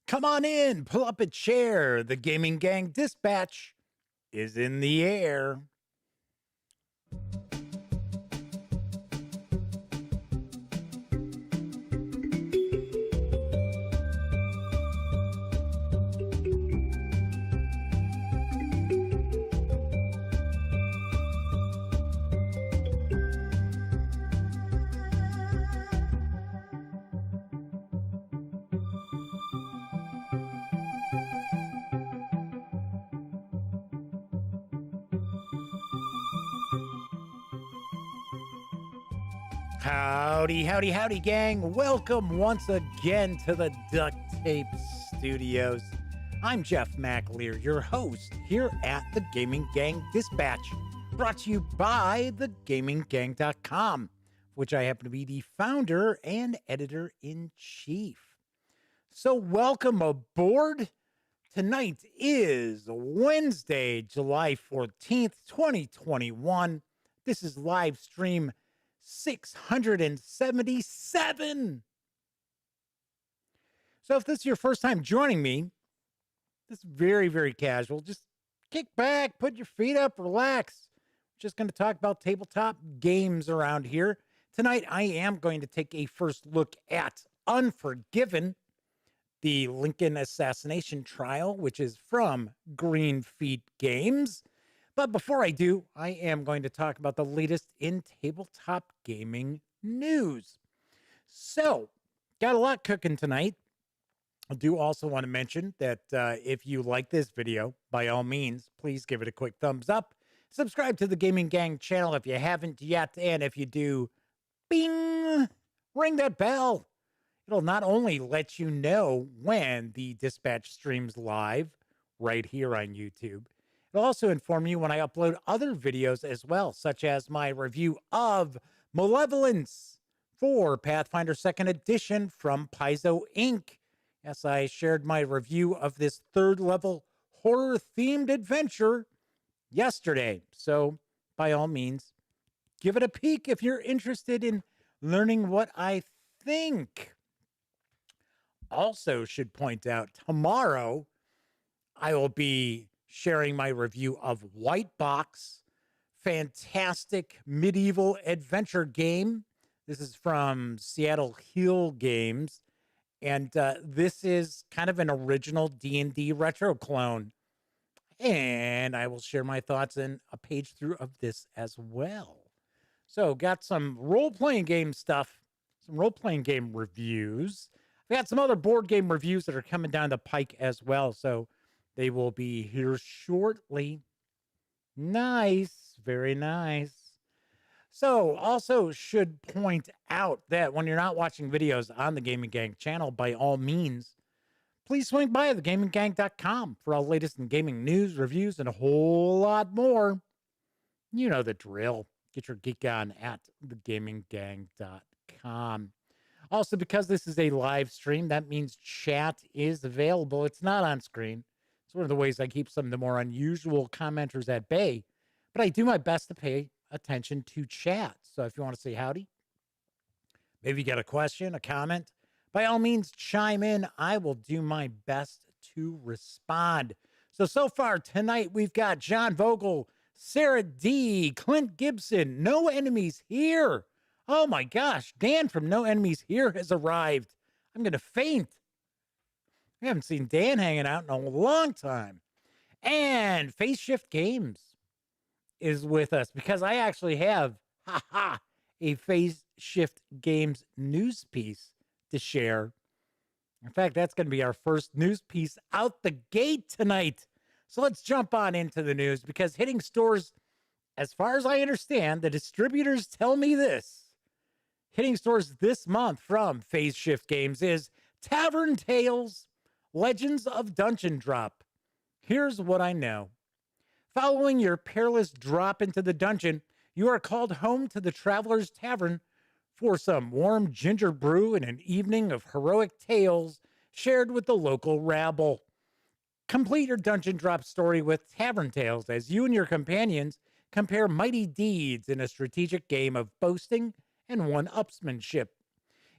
Come on in, pull up a chair. The Gaming Gang Dispatch is in the air. Howdy, howdy, howdy, gang. Welcome once again to the Duct Tape Studios. I'm Jeff McAleer, your host here at the Gaming Gang Dispatch, brought to you by thegaminggang.com, which I happen to be the founder and editor-in-chief. So welcome aboard. Tonight is Wednesday, July 14th, 2021. This is live stream 677. So if this is your first time joining me, this is very, very casual. Just kick back, put your feet up, relax. We're just going to talk about tabletop games around here. Tonight, I am going to take a first look at Unforgiven, the Lincoln assassination trial, which is from Green Feet Games. But before I do, I am going to talk about the latest in tabletop gaming news. So, got a lot cooking tonight. I do also want to mention that if you like this video, by all means, please give it a quick thumbs up. Subscribe to the Gaming Gang channel if you haven't yet. And if you do, bing, ring that bell. It'll not only let you know when the Dispatch streams live right here on YouTube, it'll also inform you when I upload other videos as well, such as my review of Malevolence for Pathfinder 2nd Edition from Paizo Inc. Yes, I shared my review of this third-level horror-themed adventure yesterday. So, by all means, give it a peek if you're interested in learning what I think. Also should point out, tomorrow I will be sharing my review of White Box, fantastic medieval adventure game. This is from Seattle Hill Games, and this is kind of an original D&D retro clone. And I will share my thoughts in a page through of this as well. So, got some role-playing game stuff, some role-playing game reviews. We got some other board game reviews that are coming down the pike as well, so they will be here shortly. Nice. Very nice. So, also should point out that when you're not watching videos on the Gaming Gang channel, by all means, please swing by thegaminggang.com for all the latest in gaming news, reviews, and a whole lot more. You know the drill. Get your geek on at thegaminggang.com. Also, because this is a live stream, that means chat is available. It's not on screen. It's one of the ways I keep some of the more unusual commenters at bay. But I do my best to pay attention to chat. So if you want to say howdy, maybe you got a question, a comment, by all means, chime in. I will do my best to respond. So far tonight, we've got John Vogel, Sarah D., Clint Gibson, No Enemies Here. Oh my gosh, Dan from No Enemies Here has arrived. I'm going to faint. We haven't seen Dan hanging out in a long time. And Phase Shift Games is with us because I actually have, a Phase Shift Games news piece to share. In fact, that's going to be our first news piece out the gate tonight. So let's jump on into the news because hitting stores, as far as I understand, the distributors tell me this. Hitting stores this month from Phase Shift Games is Tavern Tales, Legends of Dungeon Drop. Here's what I know. Following your perilous drop into the dungeon, you are called home to the Traveler's Tavern for some warm ginger brew and an evening of heroic tales shared with the local rabble. Complete your dungeon drop story with Tavern Tales as you and your companions compare mighty deeds in a strategic game of boasting and one-upsmanship.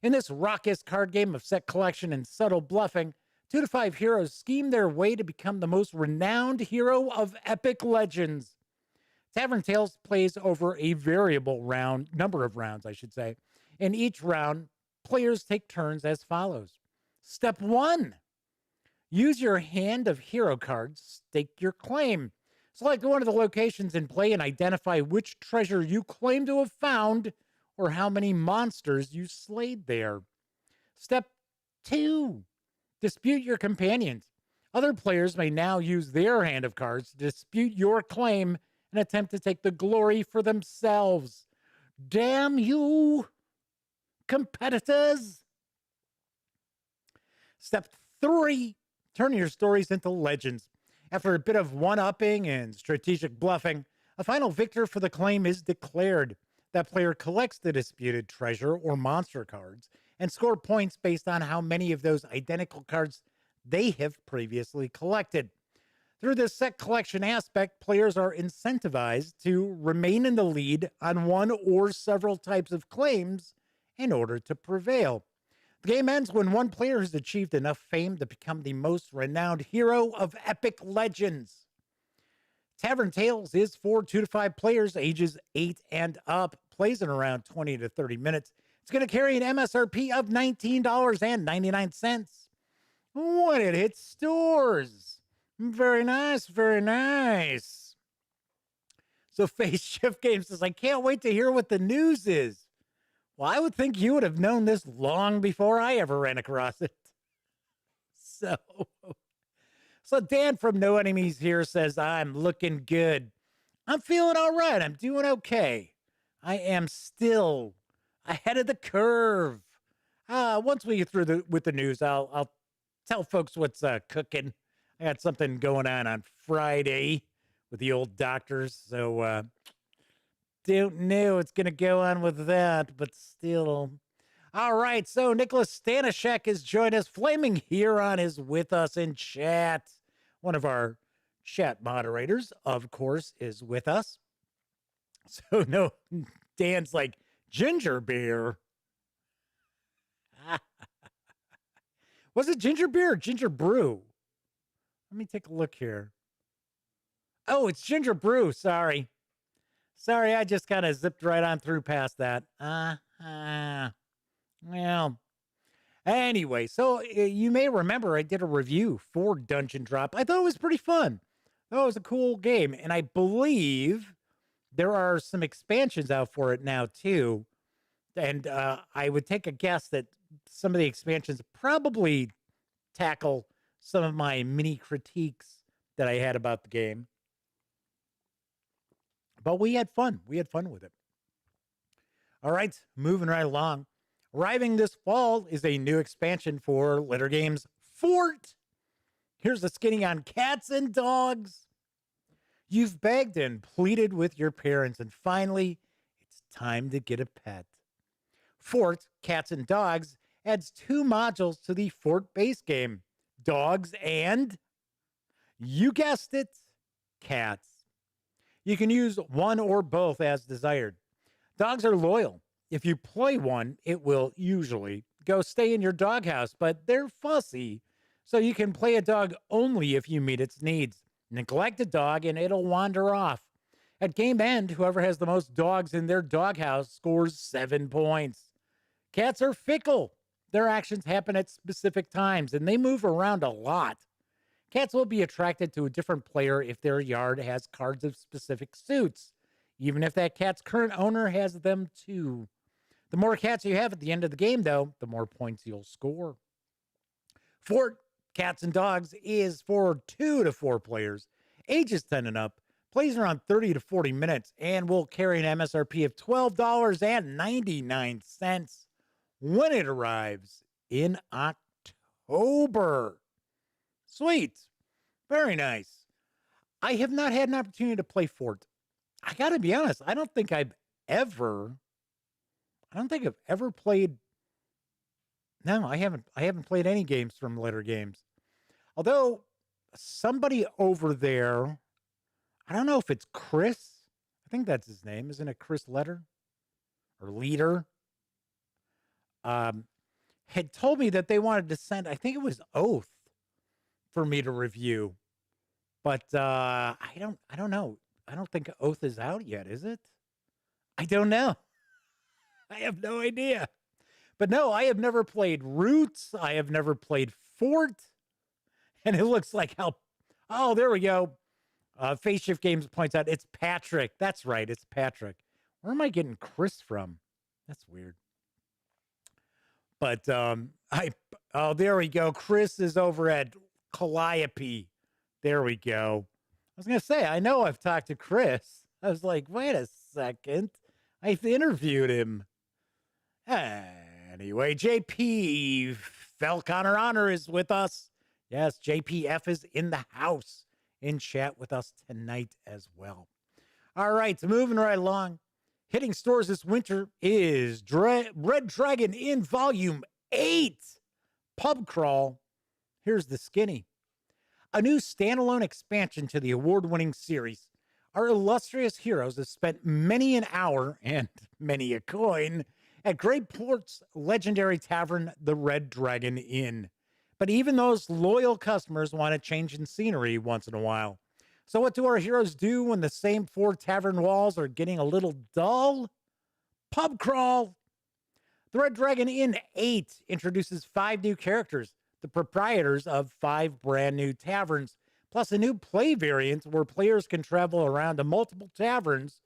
In this raucous card game of set collection and subtle bluffing, 2 to 5 heroes scheme their way to become the most renowned hero of epic legends. Tavern Tales plays over a variable number of rounds, I should say. In each round, players take turns as follows. Step 1. Use your hand of hero cards, stake your claim. Select one of the locations in play and identify which treasure you claim to have found or how many monsters you slayed there. Step 2. Dispute your companions. Other players may now use their hand of cards to dispute your claim and attempt to take the glory for themselves. Damn you, competitors! Step 3. Turn your stories into legends. After a bit of one-upping and strategic bluffing, a final victor for the claim is declared. That player collects the disputed treasure or monster cards and score points based on how many of those identical cards they have previously collected. Through this set collection aspect, players are incentivized to remain in the lead on one or several types of claims in order to prevail. The game ends when one player has achieved enough fame to become the most renowned hero of epic legends. Tavern Tales is for 2 to 5 players, ages 8 and up, plays in around 20 to 30 minutes. It's going to carry an MSRP of $19.99 when it hits stores. Very nice, very nice. So Face Shift Game says, I can't wait to hear what the news is. Well, I would think you would have known this long before I ever ran across it. So Dan from No Enemies here says, I'm looking good. I'm feeling all right. I'm doing okay. I am still ahead of the curve. Once we get through with the news, I'll tell folks what's cooking. I got something going on Friday with the old doctors, so don't know what's going to go on with that, but still. All right, so Nicholas Stanishek has joined us. Flaming Huron is with us in chat. One of our chat moderators, of course, is with us. So no, Dan's like, ginger beer. Was it ginger beer or ginger brew? Let me take a look here. Oh, it's ginger brew. Sorry, I just kind of zipped right on through past that. Well, anyway, so you may remember I did a review for Dungeon Drop. I thought it was pretty fun. That was a cool game, and I believe there are some expansions out for it now too. And I would take a guess that some of the expansions probably tackle some of my mini critiques that I had about the game. But we had fun. We had fun with it. All right, moving right along. Arriving this fall is a new expansion for Litter Games Fort. Here's the skinny on cats and dogs. You've begged and pleaded with your parents, and finally, it's time to get a pet. Fort, Cats and Dogs, adds 2 modules to the Fort base game. Dogs and, you guessed it, cats. You can use one or both as desired. Dogs are loyal. If you play one, it will usually go stay in your doghouse, but they're fussy, so you can play a dog only if you meet its needs. Neglect a dog and it'll wander off. At game end, whoever has the most dogs in their doghouse scores 7 points. Cats are fickle. Their actions happen at specific times, and they move around a lot. Cats will be attracted to a different player if their yard has cards of specific suits, even if that cat's current owner has them too. The more cats you have at the end of the game, though, the more points you'll score. Fort, Cats and Dogs is for 2 to 4 players, ages 10 and up, plays around 30 to 40 minutes, and will carry an MSRP of $12.99 when it arrives in October. Sweet. Very nice. I have not had an opportunity to play Fort. I got to be honest, I don't think I've ever played. No, I haven't played any games from Litter Games. Although somebody over there, I don't know if it's Chris. I think that's his name. Isn't it Chris Letter or Leader? Had told me that they wanted to send, I think it was Oath, for me to review. But I don't know. I don't think Oath is out yet, is it? I don't know. I have no idea. But no, I have never played Roots. I have never played Fort. And it looks like how, oh, there we go. Face Shift Games points out it's Patrick. That's right. It's Patrick. Where am I getting Chris from? That's weird. But oh, there we go. Chris is over at Calliope. There we go. I was going to say, I know I've talked to Chris. I was like, wait a second. I've interviewed him. Anyway, JP Falconer Honor is with us. Yes, JPF is in the house in chat with us tonight as well. All right, so moving right along. Hitting stores this winter is Red Dragon in Volume 8. Pub Crawl. Here's the skinny. A new standalone expansion to the award-winning series. Our illustrious heroes have spent many an hour and many a coin at Great Port's legendary tavern, the Red Dragon Inn. But even those loyal customers want a change in scenery once in a while. So what do our heroes do when the same 4 tavern walls are getting a little dull? Pub crawl. The Red Dragon Inn 8 introduces 5 new characters, the proprietors of 5 brand new taverns, plus a new play variant where players can travel around to multiple taverns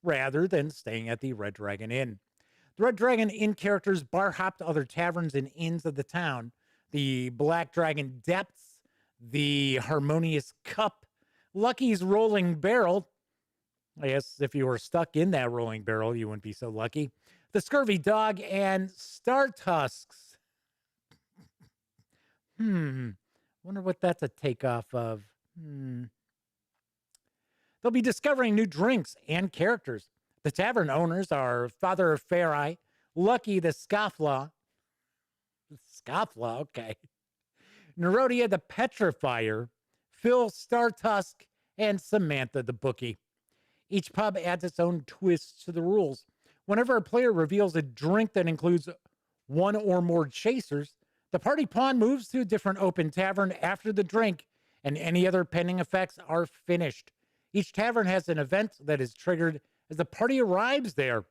rather than staying at the Red Dragon Inn. The Red Dragon Inn characters bar hop to other taverns and inns of the town. The Black Dragon Depths, the Harmonious Cup, Lucky's Rolling Barrel. I guess if you were stuck in that rolling barrel, you wouldn't be so lucky. The Scurvy Dog and Star Tusks. Wonder what that's a takeoff of. They'll be discovering new drinks and characters. The tavern owners are Father of Fair Eye, Lucky the Scofflaw. Scofflaw, okay. Nerodia the Petrifier, Phil Startusk, and Samantha the Bookie. Each pub adds its own twists to the rules. Whenever a player reveals a drink that includes one or more chasers, the party pawn moves to a different open tavern after the drink, and any other pending effects are finished. Each tavern has an event that is triggered as the party arrives there.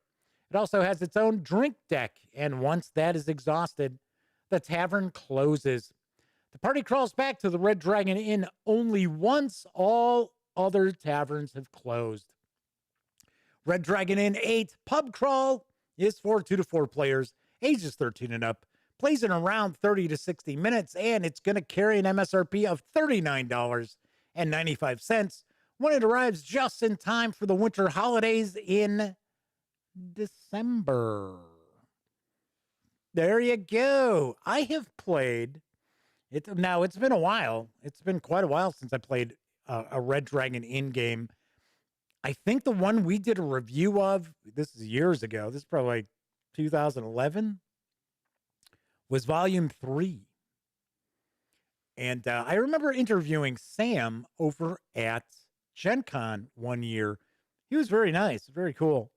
It also has its own drink deck, and once that is exhausted, the tavern closes. The party crawls back to the Red Dragon Inn only once all other taverns have closed. Red Dragon Inn 8 Pub Crawl is for 2 to 4 players, ages 13 and up, plays in around 30 to 60 minutes, and it's going to carry an MSRP of $39.95 when it arrives just in time for the winter holidays in December. There you go. I have played it. Now, it's been a while. It's been quite a while since I played a Red Dragon Inn game. I think the one we did a review of, this is years ago, this is probably like 2011, was Volume 3. And I remember interviewing Sam over at Gen Con one year. He was very nice, very cool.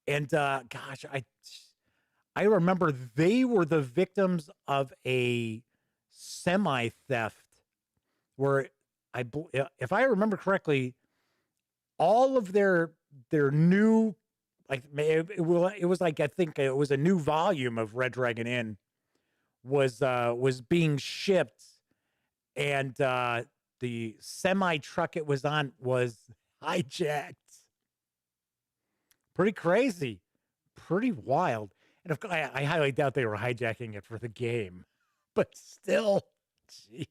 And gosh, I remember they were the victims of a semi-theft where if I remember correctly, all of their new, like it was like, I think it was a new volume of Red Dragon Inn was being shipped, and the semi truck it was on was hijacked. Pretty crazy, pretty wild. And of course, I highly doubt they were hijacking it for the game, but still, jeez.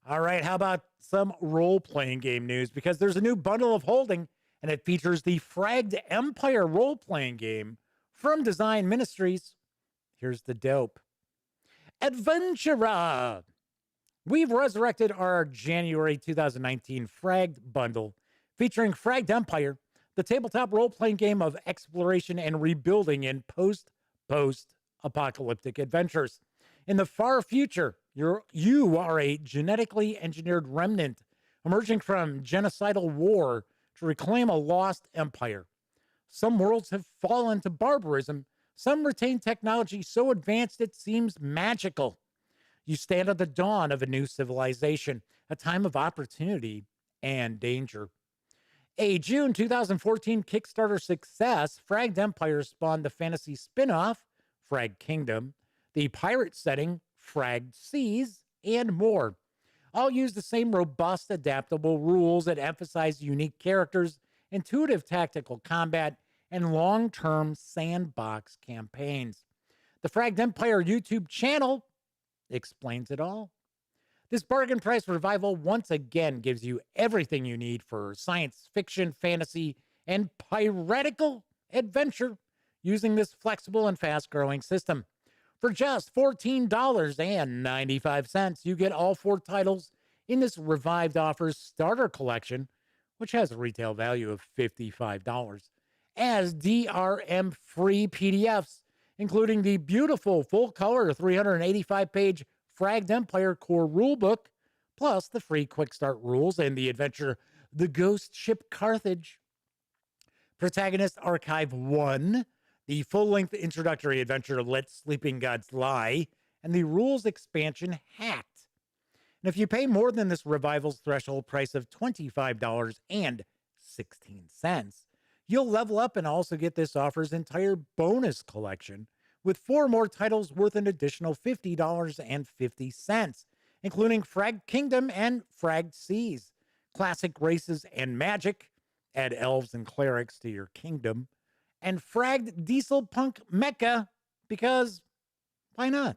All right, how about some role-playing game news? Because there's a new bundle of holding, and it features the Fragged Empire role-playing game from Design Ministries. Here's the dope. Adventura! We've resurrected our January 2019 Fragged bundle, featuring Fragged Empire, the tabletop role-playing game of exploration and rebuilding in post-apocalyptic adventures. In the far future, you are a genetically engineered remnant emerging from genocidal war to reclaim a lost empire. Some worlds have fallen to barbarism. Some retain technology so advanced it seems magical. You stand at the dawn of a new civilization, a time of opportunity and danger. A June 2014 Kickstarter success, Fragged Empire spawned the fantasy spin off, Frag Kingdom, the pirate setting, Fragged Seas, and more. All use the same robust, adaptable rules that emphasize unique characters, intuitive tactical combat, and long term sandbox campaigns. The Fragged Empire YouTube channel explains it all. This bargain price revival once again gives you everything you need for science fiction, fantasy, and piratical adventure using this flexible and fast growing system. For just $14.95, you get all 4 titles in this revived offers starter collection, which has a retail value of $55, as DRM free PDFs, including the beautiful full color 385 page Fragged Empire core rulebook, plus the free quick start rules and the adventure The Ghost Ship Carthage. Protagonist Archive 1, the full-length introductory adventure Let Sleeping Gods Lie, and the rules expansion Hacked. And if you pay more than this revival's threshold price of $25.16, you'll level up and also get this offer's entire bonus collection, with 4 more titles worth an additional $50.50, including Frag Kingdom and Fragged Seas, classic races and magic, add elves and clerics to your kingdom, and Fragged Diesel Punk Mecha, because why not?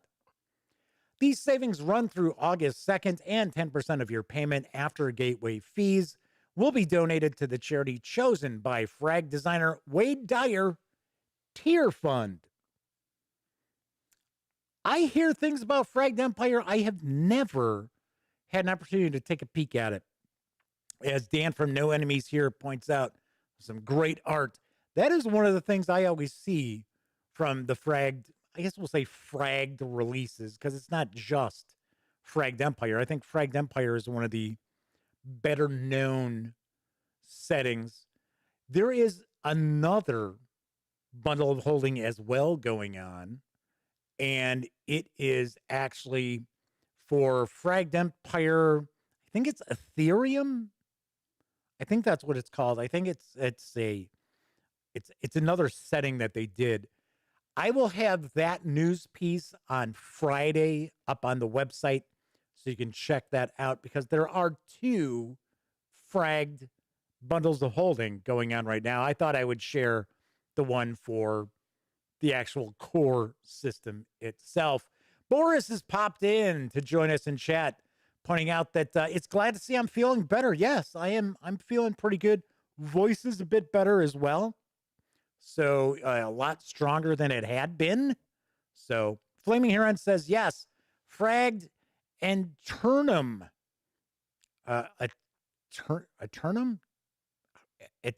These savings run through August 2nd, and 10% of your payment after gateway fees will be donated to the charity chosen by Frag designer Wade Dyer, Tier Fund. I hear things about Fragged Empire. I have never had an opportunity to take a peek at it. As Dan from No Enemies Here points out, some great art. That is one of the things I always see from the Fragged, I guess we'll say Fragged releases, because it's not just Fragged Empire. I think Fragged Empire is one of the better known settings. There is another bundle of holding as well going on, and it is actually for Fragged Empire. I think it's Ethereum. I think that's what it's called. I think it's another setting that they did. I will have that news piece on Friday up on the website, so you can check that out, because there are 2 Fragged bundles of holding going on right now. I thought I would share the one for the actual core system itself. Boris has popped in to join us in chat, pointing out that it's glad to see I'm feeling better. Yes, I am. I'm feeling pretty good. Voice is a bit better as well. So a lot stronger than it had been. So Flaming Heron says, yes, Fragged and Turnum. A Turnum? Yeah,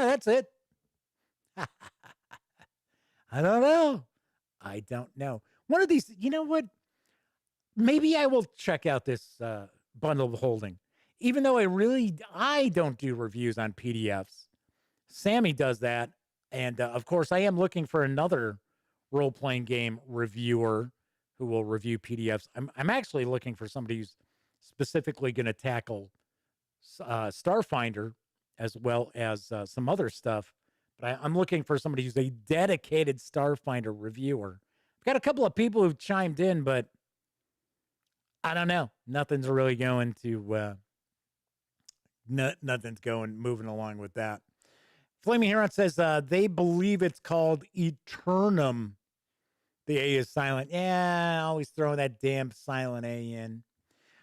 that's it. I don't know. One of these, you know what? Maybe I will check out this bundle of holding. Even though I don't do reviews on PDFs. Sammy does that. And of course, I am looking for another role-playing game reviewer who will review PDFs. I'm actually looking for somebody who's specifically going to tackle Starfinder as well as some other stuff. But I'm looking for somebody who's a dedicated Starfinder reviewer. I've got a couple of people who've chimed in, but I don't know. Nothing's really going to, moving along with that. Flaming Heron says they believe it's called Eternum. The A is silent. Yeah, always throwing that damn silent A in.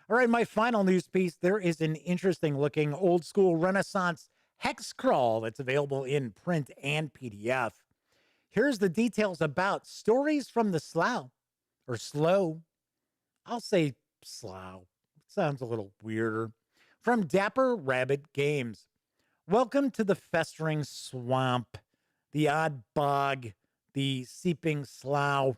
All right, my final news piece. There is an interesting looking old school Renaissance hex crawl that's available in print and PDF. Here's the details about Stories from the Slough, or Slow. I'll say Slough. Sounds a little weirder. From Dapper Rabbit Games. Welcome to the festering swamp, the odd bog, the seeping slough.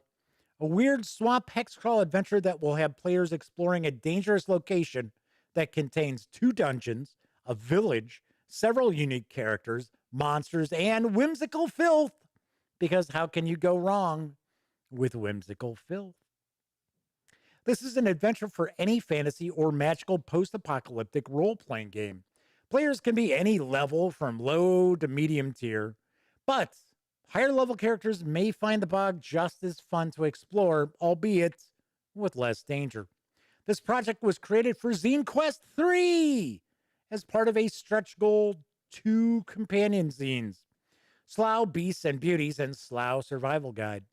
A weird swamp hex crawl adventure that will have players exploring a dangerous location that contains 2 dungeons, a village, several unique characters, monsters, and whimsical filth. Because how can you go wrong? with whimsical filth. This is an adventure for any fantasy or magical post apocalyptic role playing game. Players can be any level from low to medium tier, but higher level characters may find the bog just as fun to explore, albeit with less danger. This project was created for Zine Quest 3 as part of a stretch goal 2 companion zines, Slough Beasts and Beauties and Slough Survival Guide.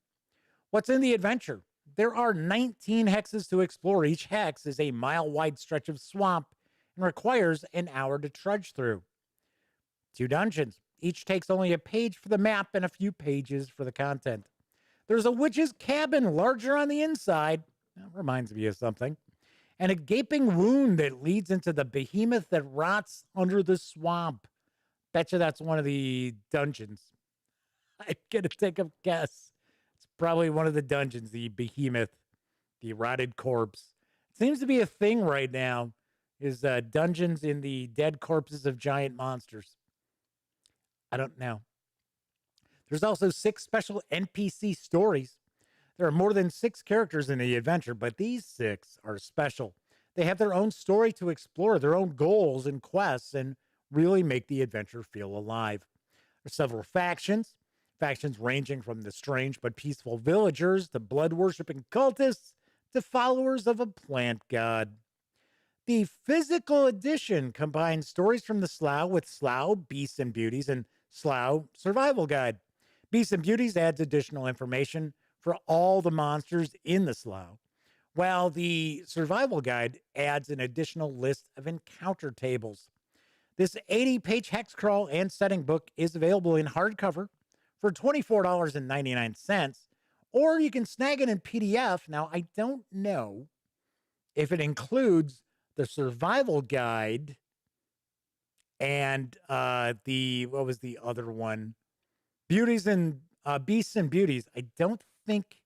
What's in the adventure? There are 19 hexes to explore. Each hex is a mile-wide stretch of swamp and requires an hour to trudge through. 2 dungeons. Each takes only a page for the map and a few pages for the content. There's a witch's cabin larger on the inside. That reminds me of something. And a gaping wound that leads into the behemoth that rots under the swamp. Betcha that's one of the dungeons. I'm going to take a guess. It's probably one of the dungeons, the behemoth, the rotted corpse. It seems to be a thing right now, is dungeons in the dead corpses of giant monsters. I don't know. There's also 6 special NPC stories. There are more than 6 characters in the adventure, but these 6 are special. They have their own story to explore, their own goals and quests, and really make the adventure feel alive. There's several factions ranging from the strange but peaceful villagers to blood-worshipping cultists to followers of a plant god. The physical edition combines stories from the Slough with Slough Beasts and Beauties and Slough Survival Guide. Beasts and Beauties adds additional information for all the monsters in the Slough, while the Survival Guide adds an additional list of encounter tables. This 80-page hex crawl and setting book is available in hardcover for $24.99, or you can snag it in PDF. Now, I don't know if it includes the Survival Guide and what was the other one? Beauties and Beasts and Beauties. I don't think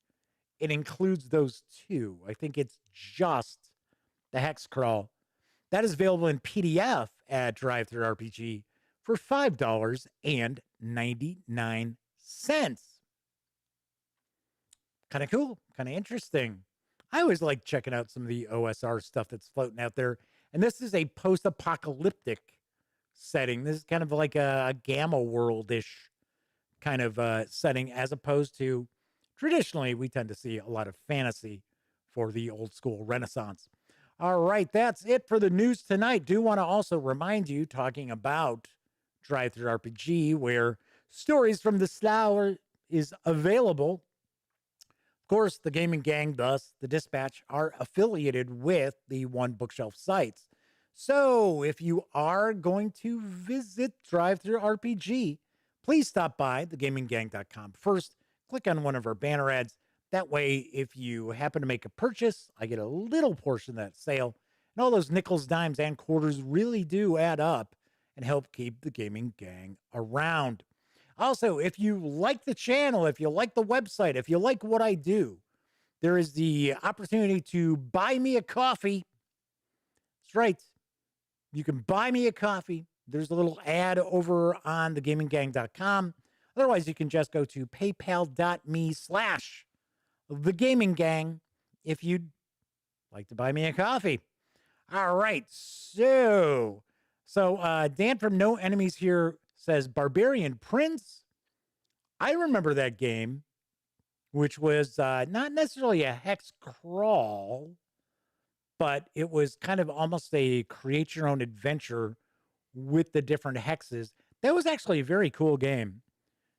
it includes those 2. I think it's just the hex crawl. That is available in PDF at DriveThruRPG for $5.99. Kind of cool, kind of interesting. I always like checking out some of the OSR stuff that's floating out there. And this is a post-apocalyptic setting. This is kind of like a Gamma World-ish kind of setting, as opposed to traditionally we tend to see a lot of fantasy for the old school Renaissance. All right, that's it for the news tonight. Do want to also remind you, talking about DriveThruRPG, where Stories from the Slough is available. Of course, the Gaming Gang, thus the Dispatch, are affiliated with the One Bookshelf sites. So if you are going to visit DriveThruRPG, please stop by thegaminggang.com first. Click on one of our banner ads. That way, if you happen to make a purchase, I get a little portion of that sale. And all those nickels, dimes, and quarters really do add up and help keep the Gaming Gang around. Also, if you like the channel, if you like the website, if you like what I do, there is the opportunity to buy me a coffee. That's right. You can buy me a coffee. There's a little ad over on thegaminggang.com. Otherwise, you can just go to paypal.me/thegaminggang if you'd like to buy me a coffee. All right. So Dan from No Enemies here says Barbarian Prince. I remember that game, which was not necessarily a hex crawl, but it was kind of almost a create your own adventure with the different hexes. That was actually a very cool game.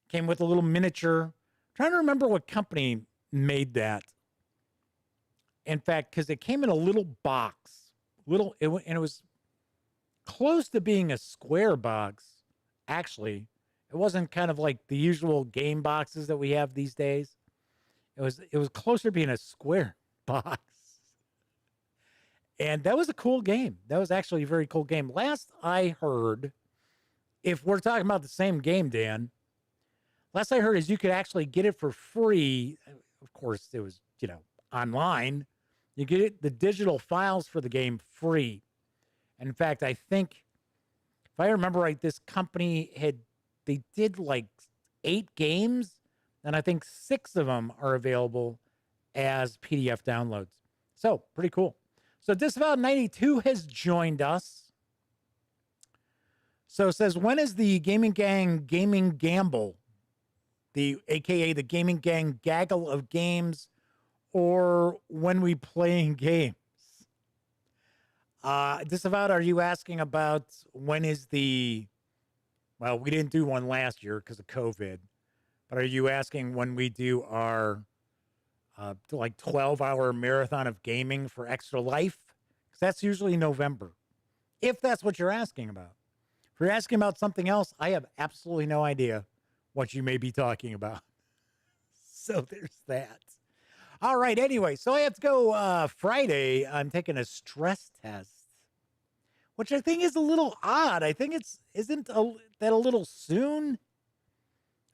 Came with a little miniature. I'm trying to remember what company made that. In fact, because it came in a little box, and it was close to being a square box. Actually, it wasn't kind of like the usual game boxes that we have these days. It was closer to being a square box. And that was a cool game. That was actually a very cool game. Last I heard, if we're talking about the same game, Dan, last I heard is you could actually get it for free. Of course, it was, online. You get it, the digital files for the game free. And in fact, I think, if I remember right, this company they did like 8 games, and I think 6 of them are available as PDF downloads. So pretty cool. So Disavowed 92 has joined us. So it says, when is the Gaming Gang Gaming Gamble, aka the Gaming Gang gaggle of games, or when we playing games? Disavowed, are you asking about when is well, we didn't do one last year because of COVID, but are you asking when we do our like 12-hour marathon of gaming for Extra Life? Because that's usually November, if that's what you're asking about. If you're asking about something else, I have absolutely no idea what you may be talking about. So there's that. All right. Anyway, so I have to go Friday. I'm taking a stress test, which I think is a little odd. I think isn't that a little soon?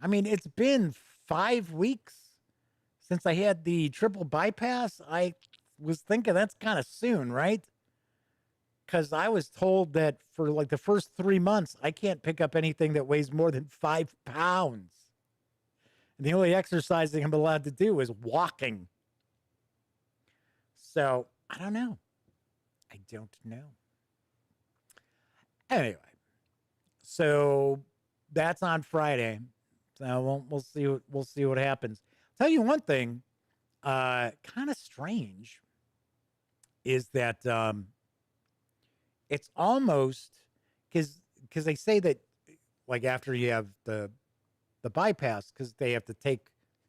I mean, it's been 5 weeks since I had the triple bypass. I was thinking that's kind of soon, right? Because I was told that for like the first 3 months, I can't pick up anything that weighs more than 5 pounds. And the only exercising I'm allowed to do is walking. So I don't know. I don't know. Anyway, so that's on Friday. So we'll see what happens. Tell you one thing, kind of strange, is that it's almost because they say that like after you have the bypass, because they have to take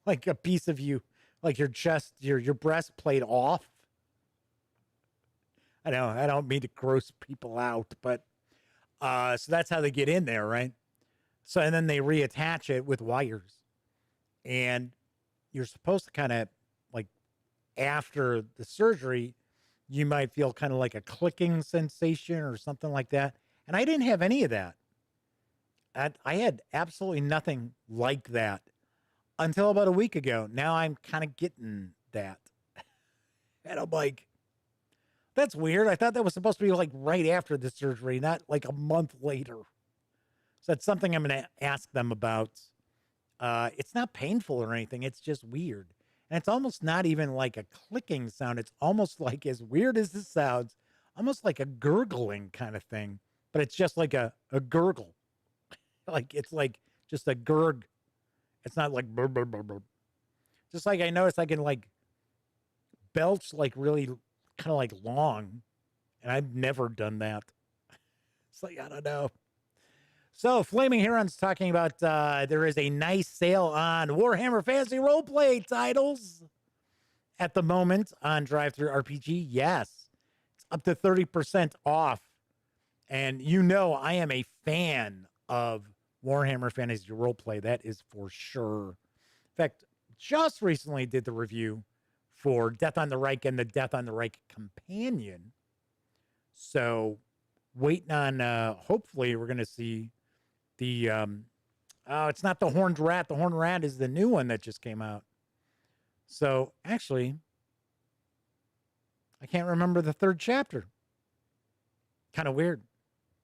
like a piece of you, like your chest, your breastplate off. I know I don't mean to gross people out, but so that's how they get in there, right? So and then they reattach it with wires, and you're supposed to kind of like after the surgery, you might feel kind of like a clicking sensation or something like that. And I didn't have any of that. I had absolutely nothing like that until about a week ago. Now I'm kind of getting that. And I'm like, that's weird. I thought that was supposed to be like right after the surgery, not like a month later. So that's something I'm going to ask them about. It's not painful or anything. It's just weird. And it's almost not even like a clicking sound. It's almost like, as weird as this sounds, almost like a gurgling kind of thing. But it's just like a gurgle. Like it's like just a gurg. It's not like burr, burr, burr, burr. Just like I noticed I can like belch like really kind of like long. And I've never done that. It's like, I don't know. So Flaming Heron's talking about there is a nice sale on Warhammer Fantasy Roleplay titles at the moment on Drive-Thru RPG. Yes, it's up to 30% off. And you know I am a fan of Warhammer Fantasy Roleplay. That is for sure. In fact, just recently did the review for Death on the Reich and the Death on the Reich Companion. So waiting on, hopefully we're going to see the, it's not the Horned Rat. The Horned Rat is the new one that just came out. So actually, I can't remember the third chapter. Kind of weird.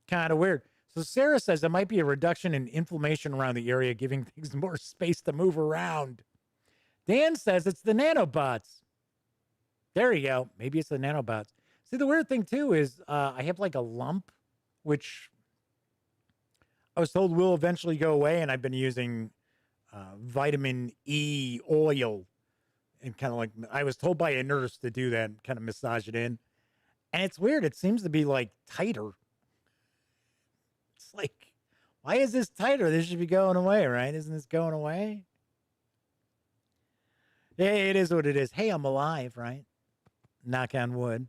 Kind of weird. So Sarah says there might be a reduction in inflammation around the area, giving things more space to move around. Dan says it's the nanobots. There you go. Maybe it's the nanobots. See, the weird thing, too, is I have like a lump, which I was told will eventually go away, and I've been using vitamin E oil. And kind of like, I was told by a nurse to do that and kind of massage it in. And it's weird. It seems to be like tighter. It's like, why is this tighter? This should be going away, right? Isn't this going away? Yeah, it is what it is. Hey, I'm alive, right? Knock on wood.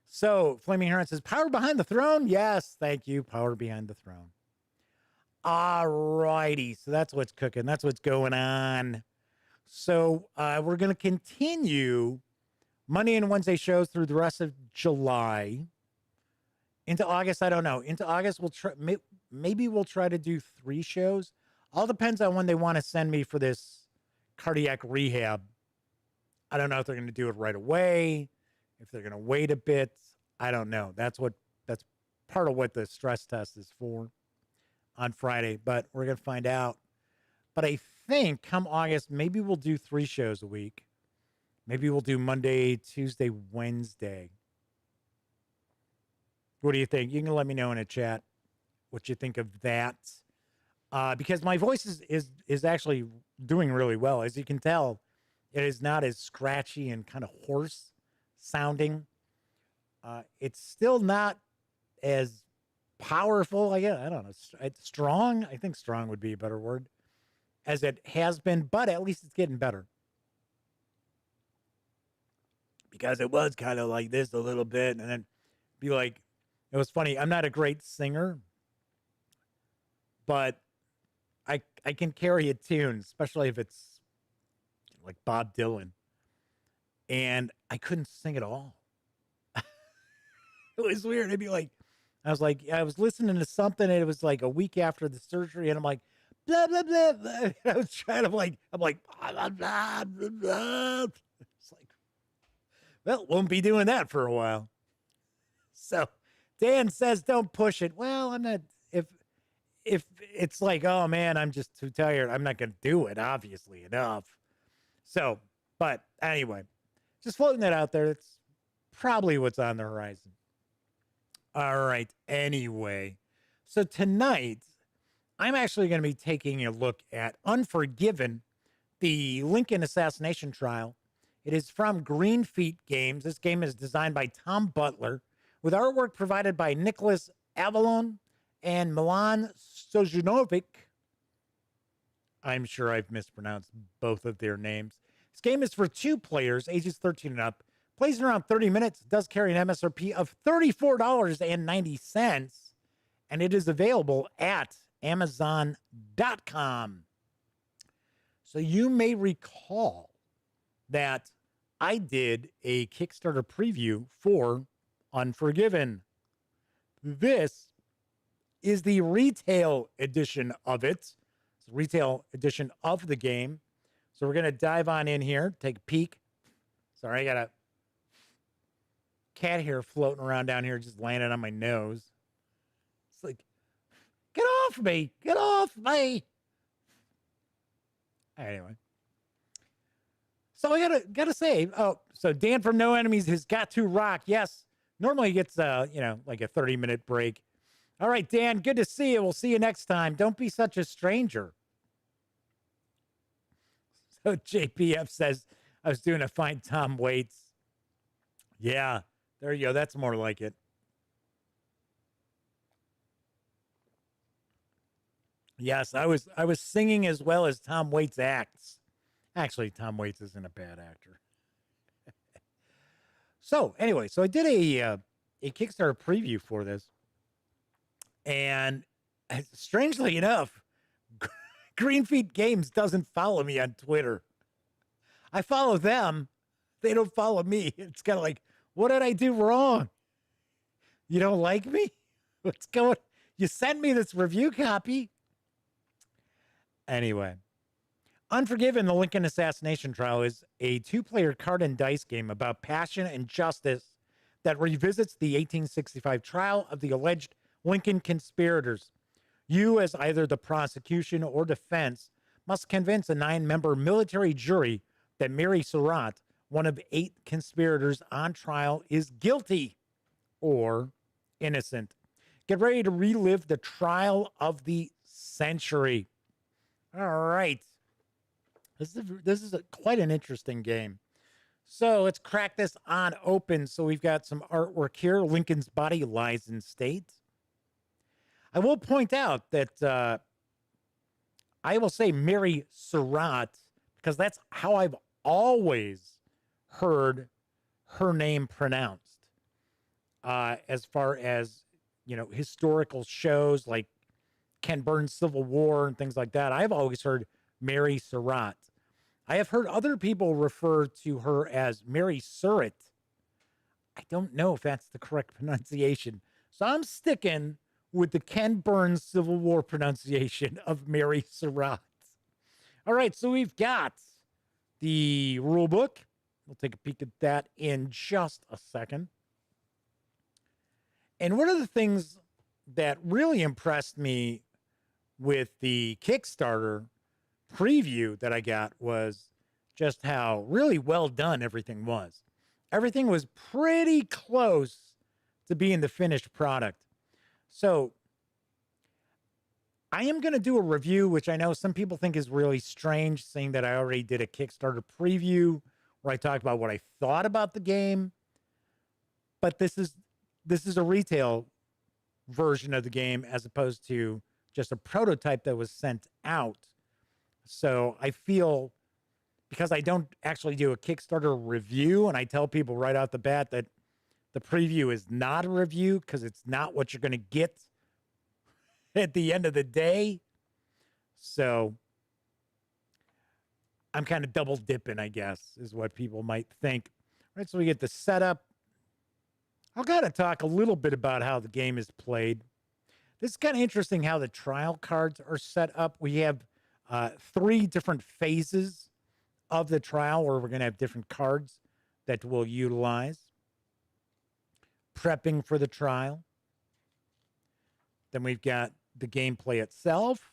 So, Flaming Heron says, power behind the throne? Yes, thank you. Power behind the throne. All righty. So that's what's cooking. That's what's going on. So we're going to continue Monday and Wednesday shows through the rest of July. Into August, I don't know. Into August, we'll try. Maybe we'll try to do 3 shows. All depends on when they want to send me for this cardiac rehab. I don't know if they're going to do it right away, if they're going to wait a bit. I don't know. That's part of what the stress test is for on Friday, but we're going to find out. But I think come August, maybe we'll do 3 shows a week. Maybe we'll do Monday, Tuesday, Wednesday. What do you think? You can let me know in a chat what you think of that. Because my voice is actually doing really well. As you can tell, it is not as scratchy and kind of hoarse sounding. It's still not as powerful. I don't know. It's strong. I think strong would be a better word as it has been, but at least it's getting better. Because it was kind of like this a little bit, and then be like, it was funny. I'm not a great singer, but I can carry a tune, especially if it's like Bob Dylan. And I couldn't sing at all. It was weird. It'd be like, I was listening to something, and it was like a week after the surgery, and I'm like, blah, blah, blah, blah. I was trying to blah, blah, blah, blah, blah. It's like, well, won't be doing that for a while. So Dan says, don't push it. Well, I'm not, if it's like, oh man, I'm just too tired, I'm not going to do it, obviously enough. So, but anyway, just floating that out there. It's probably what's on the horizon. All right. Anyway, so tonight I'm actually going to be taking a look at Unforgiven, the Lincoln assassination trial. It is from Green Feet Games. This game is designed by Tom Butler with artwork provided by Nicholas Avalon and Milan Stojanovic. I'm sure I've mispronounced both of their names. This game is for 2 players, ages 13 and up. Plays in around 30 minutes. Does carry an MSRP of $34.90. And it is available at Amazon.com. So you may recall that I did a Kickstarter preview for Unforgiven. This is the retail edition of it. It's the retail edition of the game. So we're going to dive on in here, take a peek. Sorry, I got a cat hair floating around down here, just landed on my nose. It's like, get off me, get off me. Anyway. So I gotta say, so Dan from No Enemies has got to rock. Yes, normally he gets like a 30-minute break. All right, Dan, good to see you. We'll see you next time. Don't be such a stranger. So JPF says, I was doing a Find Tom Waits. Yeah, there you go. That's more like it. Yes, I was singing as well as Tom Waits acts. Actually, Tom Waits isn't a bad actor. So anyway, so I did a Kickstarter preview for this. And strangely enough, Green Feet Games doesn't follow me on Twitter. I follow them. They don't follow me. It's kind of like, what did I do wrong? You don't like me? What's going? You sent me this review copy. Anyway, Unforgiven, the Lincoln assassination trial is a 2-player card and dice game about passion and justice that revisits the 1865 trial of the alleged Lincoln conspirators. You, as either the prosecution or defense, must convince a 9-member military jury that Mary Surratt, one of 8 conspirators on trial, is guilty or innocent. Get ready to relive the trial of the century. All right. This is quite an interesting game. So let's crack this on open. So we've got some artwork here. Lincoln's body lies in state. I will point out that I will say Mary Surratt because that's how I've always heard her name pronounced. As far as, historical shows like Ken Burns' Civil War and things like that, I've always heard Mary Surratt. I have heard other people refer to her as Mary Surratt. I don't know if that's the correct pronunciation. So I'm sticking with the Ken Burns Civil War pronunciation of Mary Surratt. All right, so we've got the rule book. We'll take a peek at that in just a second. And one of the things that really impressed me with the Kickstarter preview that I got was just how really well done everything was. Everything was pretty close to being the finished product. So I am going to do a review, which I know some people think is really strange, saying that I already did a Kickstarter preview where I talked about what I thought about the game. But this is a retail version of the game as opposed to just a prototype that was sent out. So I feel because I don't actually do a Kickstarter review and I tell people right out the bat that the preview is not a review because it's not what you're going to get at the end of the day. So I'm kind of double dipping, I guess, is what people might think. All right, so we get the setup. I've got to talk a little bit about how the game is played. This is kind of interesting how the trial cards are set up. We have 3 different phases of the trial where we're going to have different cards that we'll utilize. Prepping for the trial. Then we've got the gameplay itself,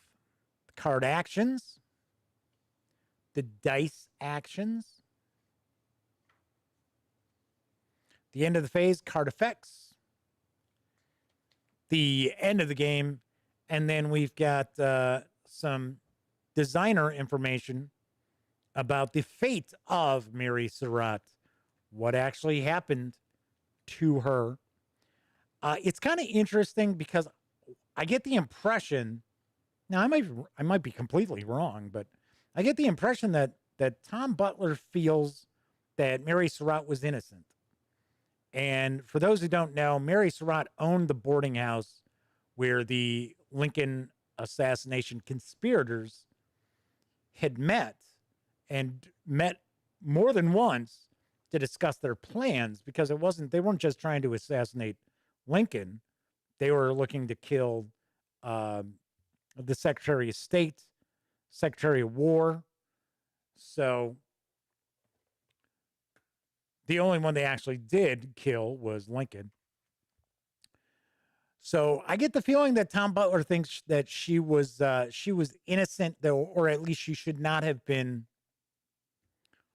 the card actions, the dice actions, the end of the phase, card effects, the end of the game, and then we've got some designer information about the fate of Mary Surratt, what actually happened to her. It's kind of interesting because I get the impression, now I might be completely wrong, but I get the impression that Tom Butler feels that Mary Surratt was innocent. And for those who don't know, Mary Surratt owned the boarding house where the Lincoln assassination conspirators had met and met more than once to discuss their plans because they weren't just trying to assassinate Lincoln. They were looking to kill the Secretary of State, Secretary of War. So the only one they actually did kill was Lincoln. So I get the feeling that Tom Butler thinks that she was innocent, though, or at least she should not have been.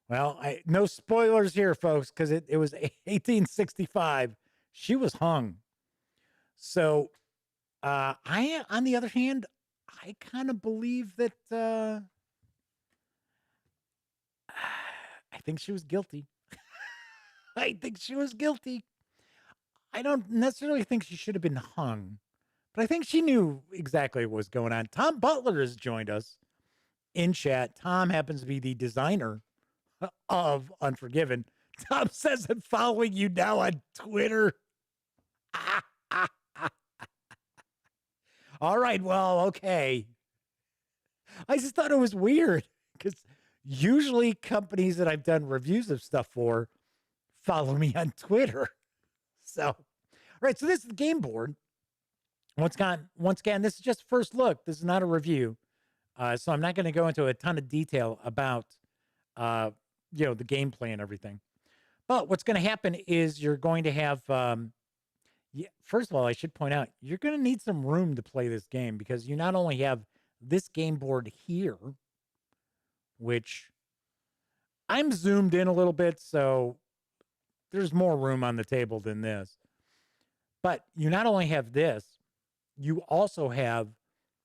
Well, no spoilers here, folks, because it was 1865. She was hung. So on the other hand, I kind of believe that I think she was guilty. I think she was guilty. I don't necessarily think she should have been hung, but I think she knew exactly what was going on. Tom Butler has joined us in chat. Tom happens to be the designer of Unforgiven. Tom says I'm following you now on Twitter. All right, well, okay. I just thought it was weird because usually companies that I've done reviews of stuff for follow me on Twitter. So, all right, so this is the game board. Once again, this is just first look. This is not a review. So I'm not going to go into a ton of detail about, the gameplay and everything. But what's going to happen is you're going to have, first of all, I should point out, you're going to need some room to play this game because you not only have this game board here, which I'm zoomed in a little bit, so there's more room on the table than this. But you not only have this, you also have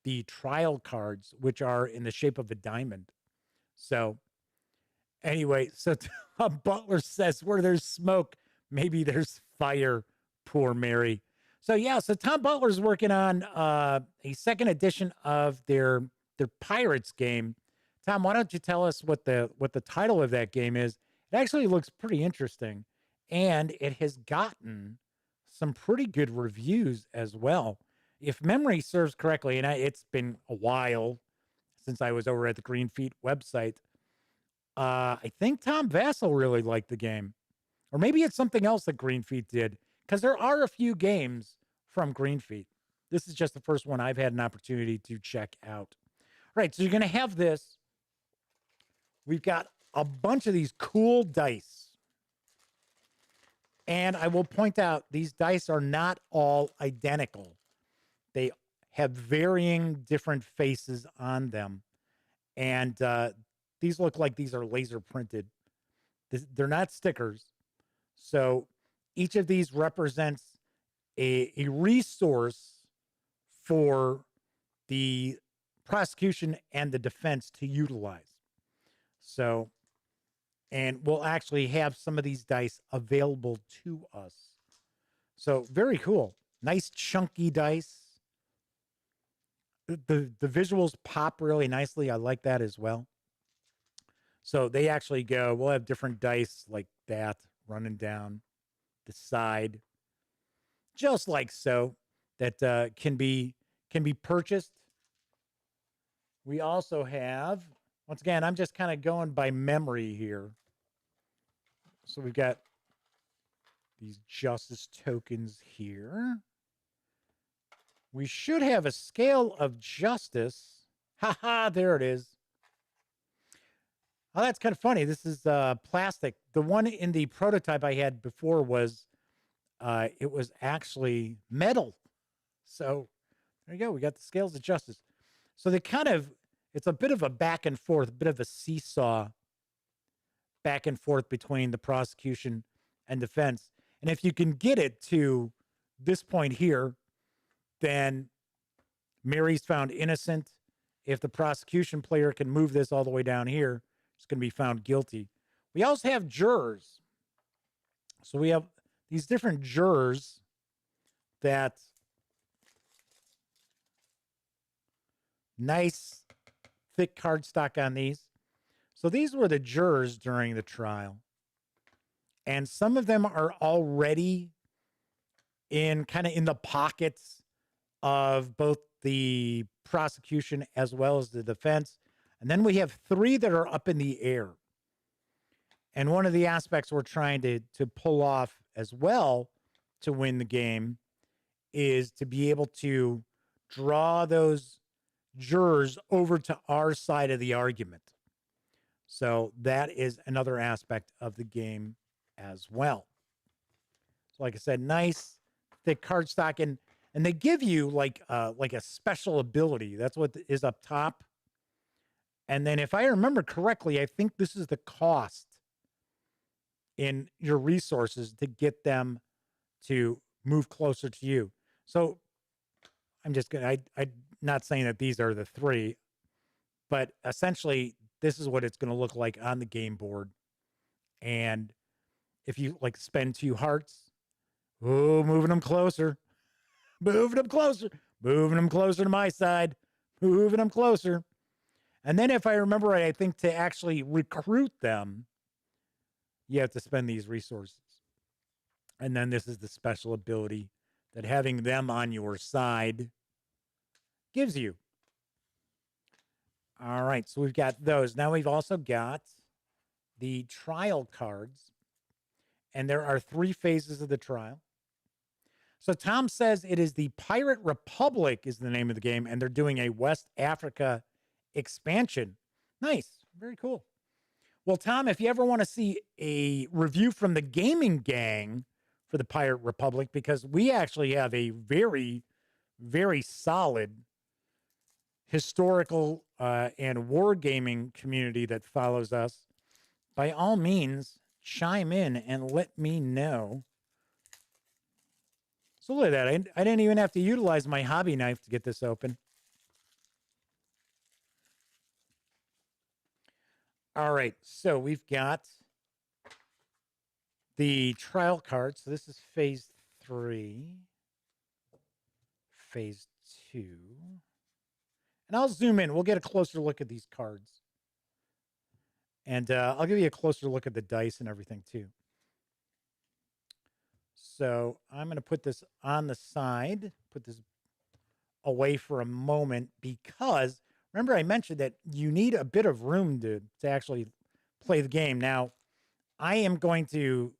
the trial cards, which are in the shape of a diamond. So anyway, so Tom Butler says where there's smoke, maybe there's fire. Poor Mary. So yeah, so Tom Butler's working on a second edition of their Pirates game. Tom, why don't you tell us what the title of that game is? It actually looks pretty interesting, and it has gotten some pretty good reviews as well. If memory serves correctly, and it's been a while since I was over at the Green Feet website, I think Tom Vassell really liked the game. Or maybe it's something else that Green Feet did, because there are a few games from Green Feet. This is just the first one I've had an opportunity to check out. All right, so you're going to have this. We've got a bunch of these cool dice. And I will point out, these dice are not all identical. They have varying different faces on them. And these look like these are laser printed. They're not stickers. So each of these represents a resource for the prosecution and the defense to utilize. So, and we'll actually have some of these dice available to us. So very cool. Nice chunky dice. The visuals pop really nicely. I like that as well. So they actually go, we'll have different dice like that running down the side, just like so, that can be purchased. We also have, once again, I'm just kind of going by memory here. So we've got these justice tokens here. We should have a scale of justice. Haha, there it is. Oh, that's kind of funny. This is plastic. The one in the prototype I had before was, it was actually metal. So there you go. We got the scales of justice. So they kind of, it's a bit of a back and forth, a bit of a seesaw back and forth between the prosecution and defense. And if you can get it to this point here, then Mary's found innocent. If the prosecution player can move this all the way down here, it's going to be found guilty. We also have jurors. So we have these different jurors that nice thick cardstock on these. So these were the jurors during the trial. And some of them are already in kind of in the pockets of both the prosecution as well as the defense. And then we have 3 that are up in the air. And one of the aspects we're trying to pull off as well to win the game is to be able to draw those jurors over to our side of the argument. So that is another aspect of the game as well. So like I said, nice thick cardstock, and they give you like a special ability. That's what is up top. And then if I remember correctly, I think this is the cost in your resources to get them to move closer to you. So I'm just going to, I'm not saying that these are the 3, but essentially this is what it's going to look like on the game board. And if you like spend 2 hearts, oh, moving them closer, moving them closer, moving them closer to my side, moving them closer. And then if I remember right, I think to actually recruit them, you have to spend these resources. And then this is the special ability that having them on your side gives you. All right, so we've got those. Now we've also got the trial cards. And there are 3 phases of the trial. So Tom says it is the Pirate Republic is the name of the game, and they're doing a West Africa expansion. Nice. Very cool. Well, Tom, if you ever want to see a review from the gaming gang for the Pirate Republic, because we actually have a very, very solid historical and wargaming community that follows us, by all means, chime in and let me know. So look at that. I didn't even have to utilize my hobby knife to get this open. All right. So we've got the trial card. So this is phase 3, phase 2. And I'll zoom in. We'll get a closer look at these cards. And I'll give you a closer look at the dice and everything too. So I'm going to put this on the side, put this away for a moment, because remember I mentioned that you need a bit of room to actually play the game. Now, I am going to,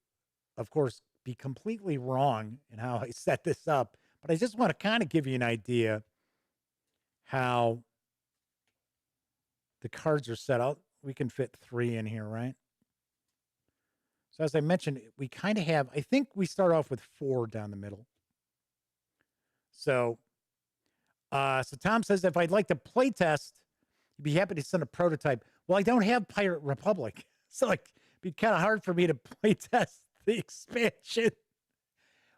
of course, be completely wrong in how I set this up, but I just want to kind of give you an idea how the cards are set out. We can fit 3 in here, right? So as I mentioned, we kind of have, I think we start off with 4 down the middle. So, so Tom says, if I'd like to play test, You'd be happy to send a prototype. Well, I don't have Pirate Republic. So like it'd be kind of hard for me to play test the expansion.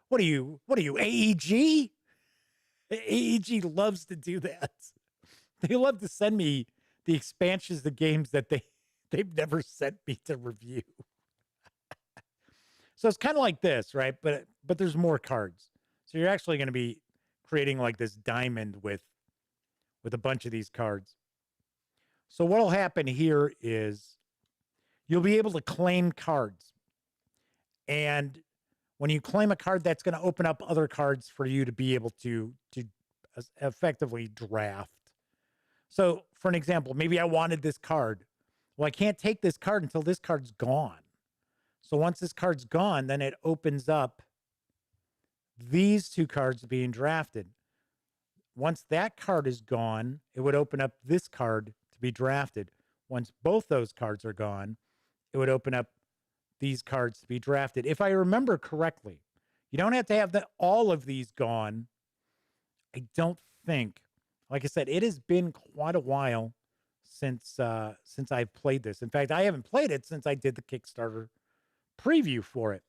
What are you, AEG? AEG loves to do that. They love to send me the expansions, the games that they've never sent me to review. So it's kind of like this, right? But there's more cards. So you're actually going to be creating like this diamond with a bunch of these cards. So what'll happen here is you'll be able to claim cards. And when you claim a card, that's going to open up other cards for you to be able to effectively draft. So for an example, maybe I wanted this card. Well, I can't take this card until this card's gone. So once this card's gone, then it opens up these two cards being drafted. Once that card is gone, it would open up this card to be drafted. Once both those cards are gone, it would open up these cards to be drafted. If I remember correctly, you don't have to have all of these gone. I don't think. Like I said, it has been quite a while since I've played this. In fact, I haven't played it since I did the Kickstarter preview for it.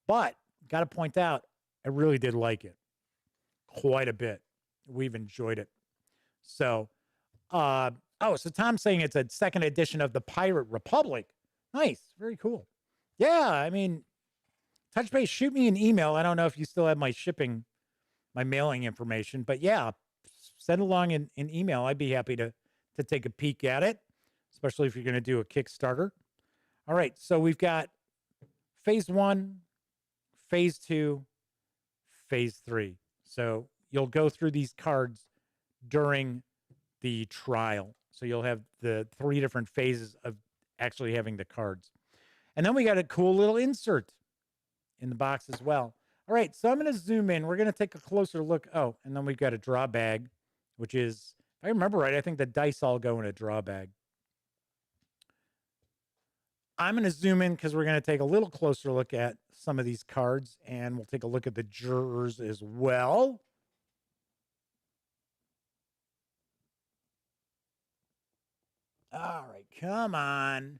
But got to point out, I really did like it quite a bit. We've enjoyed it. So, so Tom's saying it's a second edition of the Pirate Republic. Nice. Very cool. Yeah, I mean, touch base, shoot me an email. I don't know if you still have my mailing information, but yeah, send along an email. I'd be happy to take a peek at it, especially if you're going to do a Kickstarter. All right, so we've got phase 1, phase 2, phase 3. So you'll go through these cards during the trial. So you'll have the 3 different phases of actually having the cards. And then we got a cool little insert in the box as well. All right, so I'm going to zoom in. We're going to take a closer look. Oh, and then we've got a draw bag, which is, if I remember right, I think the dice all go in a draw bag. I'm going to zoom in because we're going to take a little closer look at some of these cards, and we'll take a look at the jurors as well. All right, come on.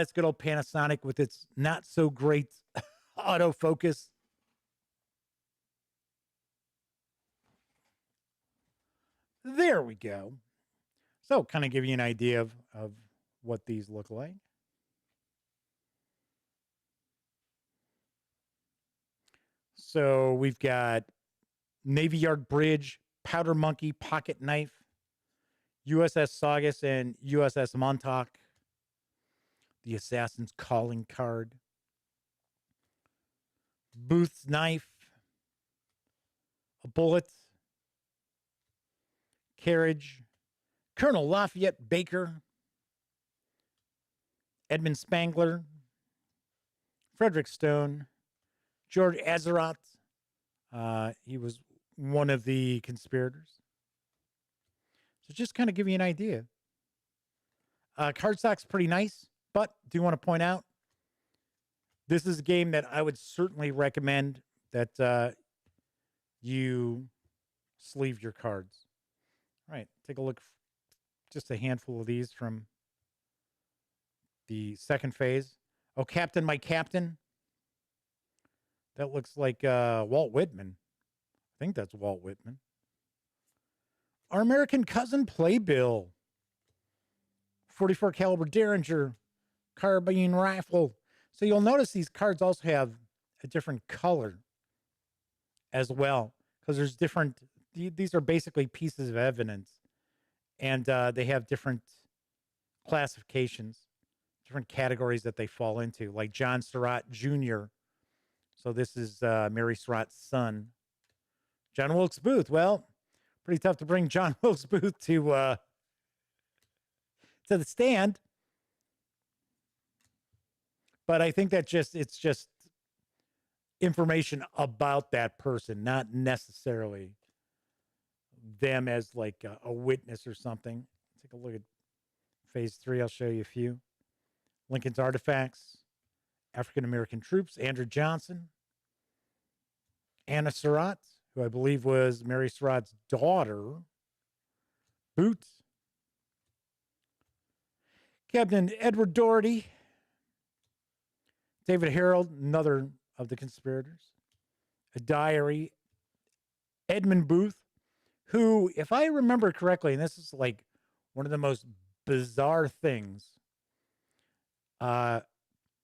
It's good old Panasonic with its not so great autofocus. There we go. So kind of give you an idea of what these look like. So we've got Navy Yard Bridge, Powder Monkey, Pocket Knife, USS Saugus, and USS Montauk. The Assassin's Calling card. Booth's Knife. A Bullet. Carriage. Colonel Lafayette Baker. Edmund Spangler. Frederick Stone. George Azeroth. He was one of the conspirators. So just kind of give you an idea. Cardstock's pretty nice, but do want to point out, this is a game that I would certainly recommend that you sleeve your cards. All right, take a look. Just a handful of these from the second phase. Oh, Captain, My Captain. That looks like Walt Whitman. I think that's Walt Whitman. Our American Cousin Playbill. 44 caliber Derringer carbine rifle. So you'll notice these cards also have a different color as well, because there's different, these are basically pieces of evidence, and they have different classifications, different categories that they fall into, like John Surratt Jr. So this is Mary Surratt's son. John Wilkes Booth. Well, pretty tough to bring John Wilkes Booth to the stand. But I think that it's just information about that person, not necessarily them as like a witness or something. Take a look at phase 3. I'll show you a few. Lincoln's Artifacts, African American Troops, Andrew Johnson, Anna Surratt, who I believe was Mary Surratt's daughter, Boots, Captain Edward Doherty, David Harold, another of the conspirators, a diary, Edmund Booth, who, if I remember correctly, and this is like one of the most bizarre things, uh,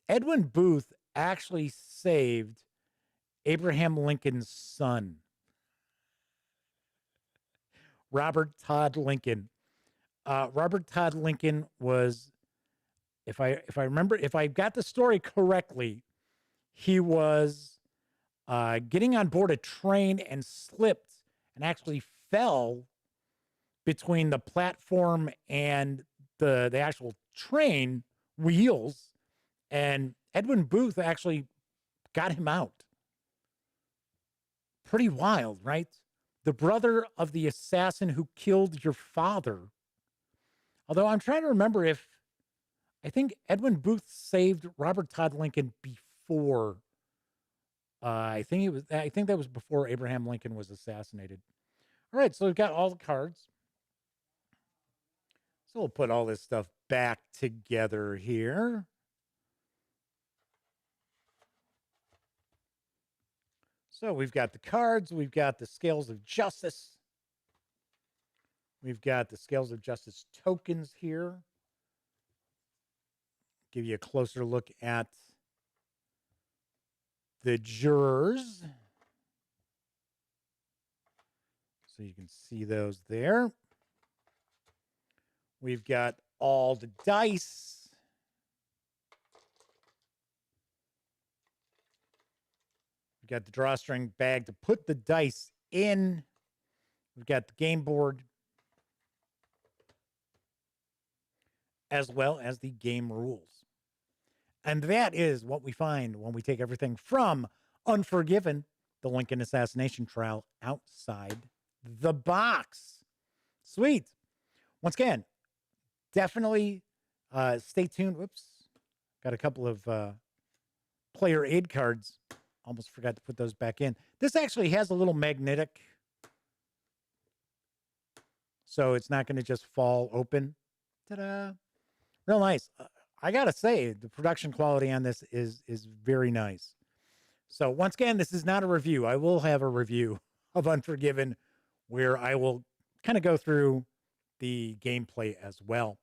Edwin Booth actually saved Abraham Lincoln's son, Robert Todd Lincoln. Robert Todd Lincoln was, if I remember, if I got the story correctly, he was getting on board a train and slipped and actually fell between the platform and the actual train wheels, and Edwin Booth actually got him out. Pretty wild, right? The brother of the assassin who killed your father. Although I'm trying to remember if I think Edwin Booth saved Robert Todd Lincoln before. I think that was before Abraham Lincoln was assassinated. All right, so we've got all the cards. So we'll put all this stuff back together here. So we've got the cards, we've got the scales of justice. We've got the scales of justice tokens here. Give you a closer look at the jurors. So you can see those there. We've got all the dice. We've got the drawstring bag to put the dice in. We've got the game board, as well as the game rules. And that is what we find when we take everything from Unforgiven, the Lincoln assassination trial, outside the box. Sweet. Once again, definitely stay tuned. Whoops. Got a couple of player aid cards. Almost forgot to put those back in. This actually has a little magnetic, so it's not going to just fall open. Ta-da. Real nice. I got to say, the production quality on this is very nice. So once again, this is not a review. I will have a review of Unforgiven where I will kind of go through the gameplay as well.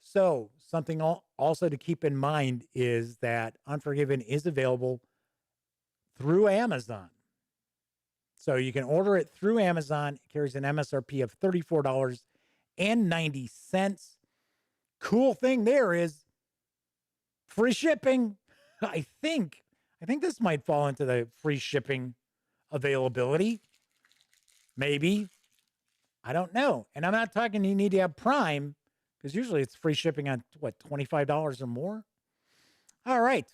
So something also to keep in mind is that Unforgiven is available through Amazon. So you can order it through Amazon. It carries an MSRP of $34.90. Cool thing there is free shipping. I think this might fall into the free shipping availability. Maybe. I don't know. And I'm not talking you need to have Prime, because usually it's free shipping on, what, $25 or more? All right.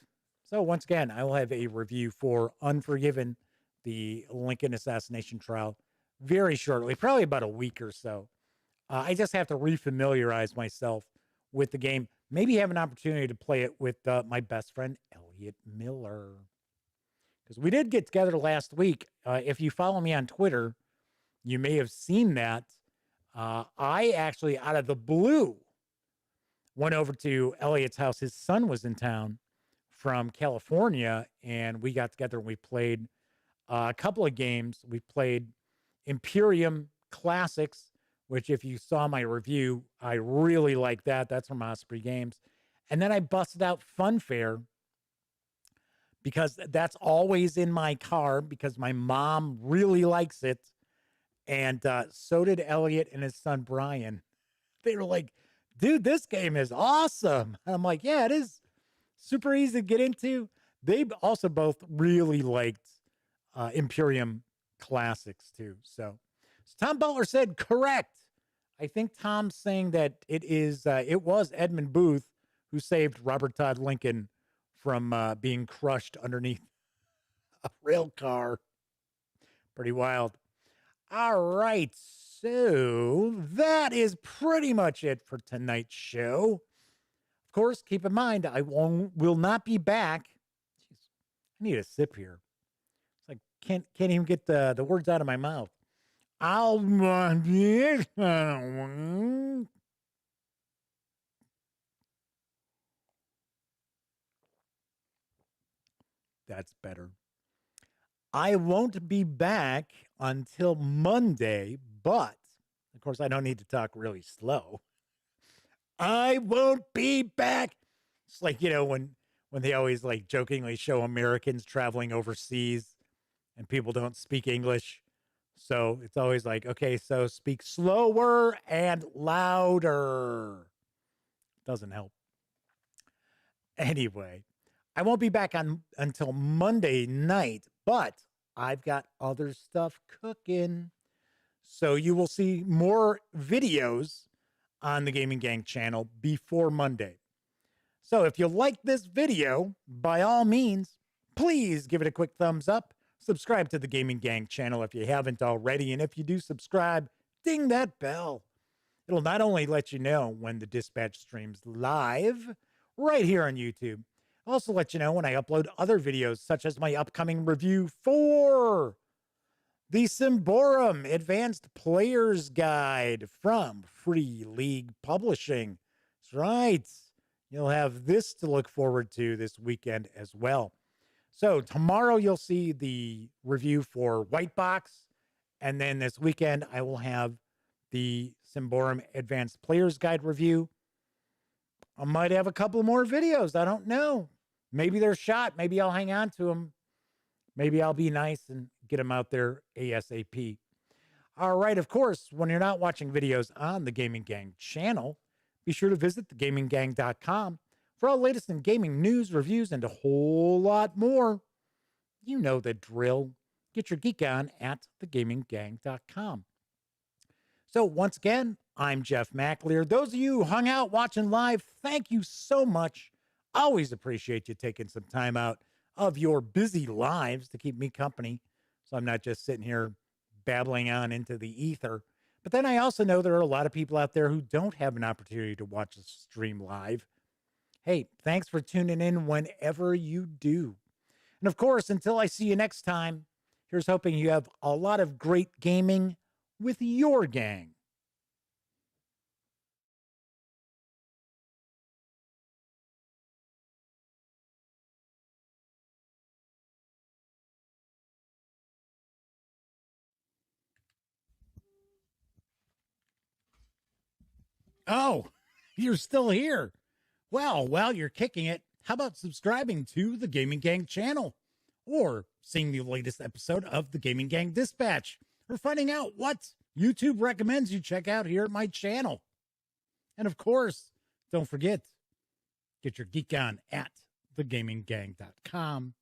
So once again, I will have a review for Unforgiven, the Lincoln assassination trial, very shortly, probably about a week or so. I just have to refamiliarize myself with the game. Maybe have an opportunity to play it with my best friend, Elliot Miller. Because we did get together last week. If you follow me on Twitter, you may have seen that. I actually, out of the blue, went over to Elliot's house. His son was in town from California, and we got together and we played a couple of games. We played Imperium Classics, which if you saw my review, I really like that. That's from Osprey Games. And then I busted out Funfair because that's always in my car because my mom really likes it. And so did Elliot and his son, Brian. They were like, dude, this game is awesome. And I'm like, yeah, it is super easy to get into. They also both really liked Imperium Classics too. So Tom Butler said correct. I think Tom's saying that it was Edmund Booth who saved Robert Todd Lincoln from being crushed underneath a rail car. Pretty wild. All right. So that is pretty much it for tonight's show. Of course, keep in mind, I will not be back. Jeez, I need a sip here. It's like can't even get the words out of my mouth. I'll That's better. I won't be back until Monday, but of course, I don't need to talk really slow. I won't be back. It's like, when they always like jokingly show Americans traveling overseas and people don't speak English. So it's always like, okay, so speak slower and louder. Doesn't help. Anyway, I won't be back on until Monday night, but I've got other stuff cooking. So you will see more videos on the Gaming Gang channel before Monday. So if you like this video, by all means, please give it a quick thumbs up. Subscribe to the Gaming Gang channel if you haven't already. And if you do subscribe, ding that bell. It'll not only let you know when the Dispatch streams live right here on YouTube, I'll also let you know when I upload other videos, such as my upcoming review for the Symborum Advanced Player's Guide from Free League Publishing. That's right. You'll have this to look forward to this weekend as well. So tomorrow you'll see the review for White Box. And then this weekend I will have the Symborum Advanced Player's Guide review. I might have a couple more videos. I don't know. Maybe they're shot. Maybe I'll hang on to them. Maybe I'll be nice and get them out there ASAP. All right, of course, when you're not watching videos on the Gaming Gang channel, be sure to visit thegaminggang.com for all the latest in gaming news, reviews, and a whole lot more. You know the drill. Get your geek on at thegaminggang.com. So once again, I'm Jeff McAleer. Those of you who hung out watching live, thank you so much. Always appreciate you taking some time out of your busy lives to keep me company, so I'm not just sitting here babbling on into the ether. But then I also know there are a lot of people out there who don't have an opportunity to watch the stream live. Hey, thanks for tuning in whenever you do. And of course, until I see you next time, here's hoping you have a lot of great gaming with your gang. Oh, you're still here. Well, while you're kicking it, how about subscribing to the Gaming Gang channel? Or seeing the latest episode of the Gaming Gang Dispatch? Or finding out what YouTube recommends you check out here at my channel? And of course, don't forget, get your geek on at thegaminggang.com.